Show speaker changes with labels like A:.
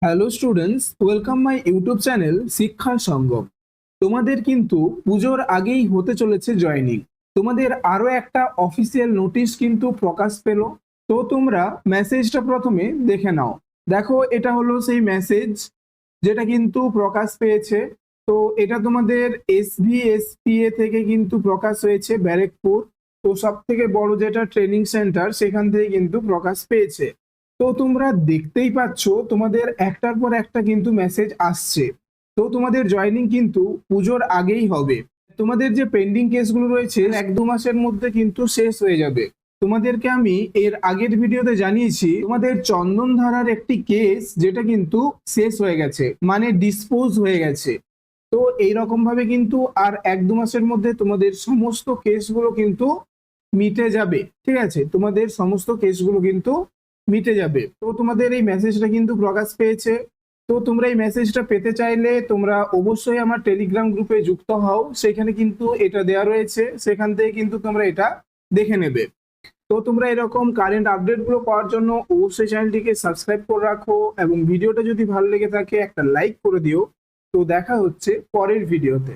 A: Hello students, welcome my YouTube channel শিক্ষার সঙ্গম। তোমাদের কিন্তু পুজোর আগেই হতে চলেছে জয়েনিং। তোমাদের আরো একটা অফিসিয়াল নোটিশ কিন্তু প্রকাশ পেল। তো তোমরা মেসেজটা প্রথমে দেখে নাও। দেখো, এটা হলো সেই মেসেজ যেটা কিন্তু প্রকাশ পেয়েছে। তো এটা তোমাদের SVSPA থেকে কিন্তু প্রকাশ হয়েছে, ব্যারেকপুর। তো সব থেকে বড় যেটা ট্রেনিং সেন্টার, সেখান থেকে কিন্তু প্রকাশ পেয়েছে। তো তোমরা দেখতেই পাচ্ছ তোমাদের একটার পর একটা কিন্তু মেসেজ আসছে। তো তোমাদের জয়েনিং কিন্তু পুজোর আগেই হবে। তোমাদের যে পেন্ডিং কেসগুলো রয়েছে 1-2 মাসের মধ্যে কিন্তু শেষ হয়ে যাবে। তোমাদেরকে আমি এর আগের ভিডিওতে জানিয়েছি তোমাদের চন্দনধারার একটি কেস যেটা কিন্তু শেষ হয়ে গেছে, মানে ডিসপোজ হয়ে গেছে। তো এইরকম ভাবে কিন্তু আর 1-2 মাসের মধ্যে তোমাদের সমস্ত কেসগুলো কিন্তু মিটে যাবে। ঠিক আছে, তোমাদের সমস্ত কেসগুলো কিন্তু মিটে যাবে। তো তোমাদের এই মেসেজটা কিন্তু প্রকাশ পেয়েছে। তো তোমরা এই মেসেজটা পেতে চাইলে তোমরা অবশ্যই আমার টেলিগ্রাম গ্রুপে যুক্ত হও, সেখানে কিন্তু এটা দেওয়া রয়েছে, সেখান থেকে কিন্তু তোমরা এটা দেখে নেবে। তো তোমরা এরকম কারেন্ট আপডেটগুলো পাওয়ার জন্য অবশ্যই চ্যানেলটিকে সাবস্ক্রাইব করে রাখো, এবং ভিডিওটা যদি ভালো লেগে থাকে একটা লাইক করে দিও। তো দেখা হচ্ছে পরের ভিডিওতে।